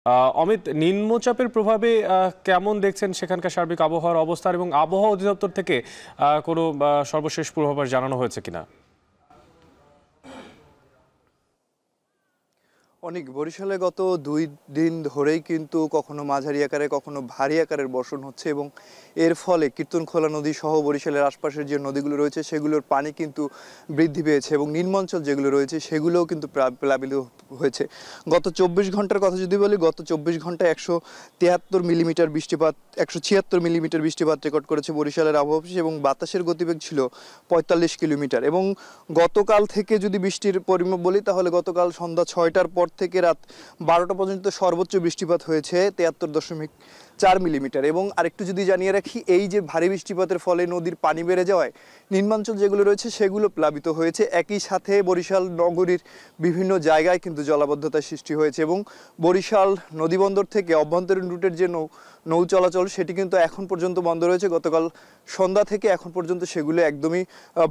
অমিত, নিম্নচাপের প্রভাবে কেমন দেখছেন সেখানকার সার্বিক আবহাওয়ার অবস্থা, এবং আবহাওয়া অধিদপ্তর থেকে কোনো সর্বশেষ পূর্বাভাস জানানো হয়েছে কিনা? অনেক বরিশালে গত 2 দিন ধরেই কিন্তু কখনো মাঝারি আকারে কখনো ভারী আকারের বর্ষণ হচ্ছে, এবং এর ফলে কীর্তনখোলা নদী সহ বরিশালের আশপাশের যে নদীগুলো রয়েছে সেগুলোর পানি কিন্তু বৃদ্ধি পেয়েছে, এবং নিম্নাঞ্চল যেগুলো রয়েছে সেগুলোও কিন্তু প্লাবিত হয়েছে। গত 24 ঘন্টার কথা যদি বলি, গত 24 ঘন্টায় 173 মিলিমিটার বৃষ্টিপাত 176 মিলিমিটার বৃষ্টিপাত রেকর্ড করেছে বরিশালের আবহাওয়া অফিস, এবং বাতাসের গতিবেগ ছিল 45 কিলোমিটার। এবং গতকাল থেকে যদি বৃষ্টির পরিমাপ বলি, তাহলে গতকাল সন্ধ্যা 6টার পর থেকে রাত 12টা পর্যন্ত সর্বোচ্চ বৃষ্টিপাত হয়েছে 73.4 মিলিমিটার। এবং আরেকটু যদি জানিয়ে রাখি, এই যে ভারী বৃষ্টিপাতের ফলে নদীর পানি বেড়ে যাওয়ায় নিম্নাঞ্চল যেগুলো রয়েছে সেগুলো প্লাবিত হয়েছে। একই সাথে বরিশাল নগরীর বিভিন্ন জায়গায় কিন্তু জলাবদ্ধতার সৃষ্টি হয়েছে, এবং বরিশাল নদীবন্দর থেকে অভ্যন্তরীণ রুটের যে নৌ চলাচল সেটি কিন্তু এখন পর্যন্ত বন্ধ রয়েছে। গতকাল সন্ধ্যা থেকে এখন পর্যন্ত সেগুলো একদমই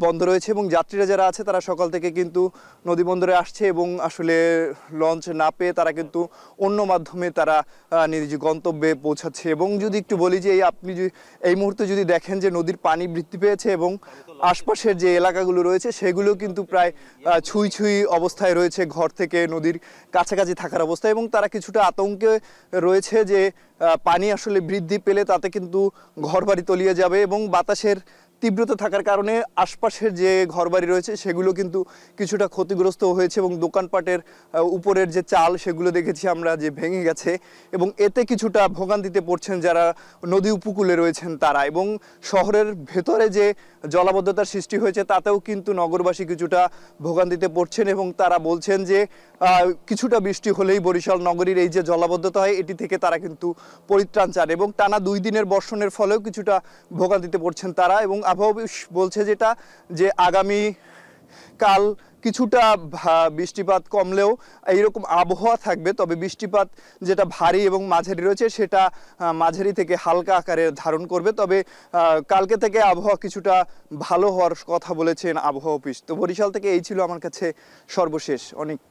বন্ধ রয়েছে, এবং যাত্রীরা যারা আছে তারা সকাল থেকে কিন্তু নদীবন্দরে আসছে, এবং আসলে লঞ্চ না পেয়ে তারা কিন্তু অন্য মাধ্যমে তারা নিজ গন্তব্যে পৌঁছাচ্ছে। এবং যদি একটু বলি যে আপনি এই মুহূর্তে যদি দেখেন যে নদীর পানি বৃদ্ধি পেয়েছে, এবং আশপাশের যে এলাকাগুলো রয়েছে সেগুলো কিন্তু প্রায় ছুঁই ছুঁই অবস্থায় রয়েছে, ঘর থেকে নদীর কাছাকাছি থাকার অবস্থা, এবং তারা কিছুটা আতঙ্কে রয়েছে যে পানি আসলে বৃদ্ধি পেলে তাতে কিন্তু ঘরবাড়ি তলিয়ে যাবে, এবং বাতাসের তীব্রতা থাকার কারণে আশপাশের যে ঘরবাড়ি রয়েছে সেগুলো কিন্তু কিছুটা ক্ষতিগ্রস্ত হয়েছে, এবং দোকানপাটের উপরের যে চাল সেগুলো দেখেছি আমরা যে ভেঙে গেছে, এবং এতে কিছুটা ভোগান্তিতে পড়ছেন যারা নদী উপকূলে রয়েছেন তারা। এবং শহরের ভেতরে যে জলাবদ্ধতার সৃষ্টি হয়েছে তাতেও কিন্তু নগরবাসী কিছুটা ভোগান্তিতে পড়ছেন, এবং তারা বলছেন যে কিছুটা বৃষ্টি হলেই বরিশাল নগরীর এই যে জলাবদ্ধতা হয় এটি থেকে তারা কিন্তু পরিত্রাণ চান, এবং টানা 2 দিনের বর্ষণের ফলেও কিছুটা ভোগান্তিতে পড়ছেন তারা। এবং আবহাওয়া অফিস বলছে যে আগামী কাল কিছুটা বৃষ্টিপাত কমলেও এইরকম আবহাওয়া থাকবে, তবে বৃষ্টিপাত যেটা ভারী এবং মাঝারি রয়েছে সেটা মাঝারি থেকে হালকা আকারে ধারণ করবে। তবে কালকে থেকে আবহাওয়া কিছুটা ভালো হওয়ার কথা বলেছেন আবহাওয়া অফিস। তো বরিশাল থেকে এই ছিল আমার কাছে সর্বশেষ। অনেক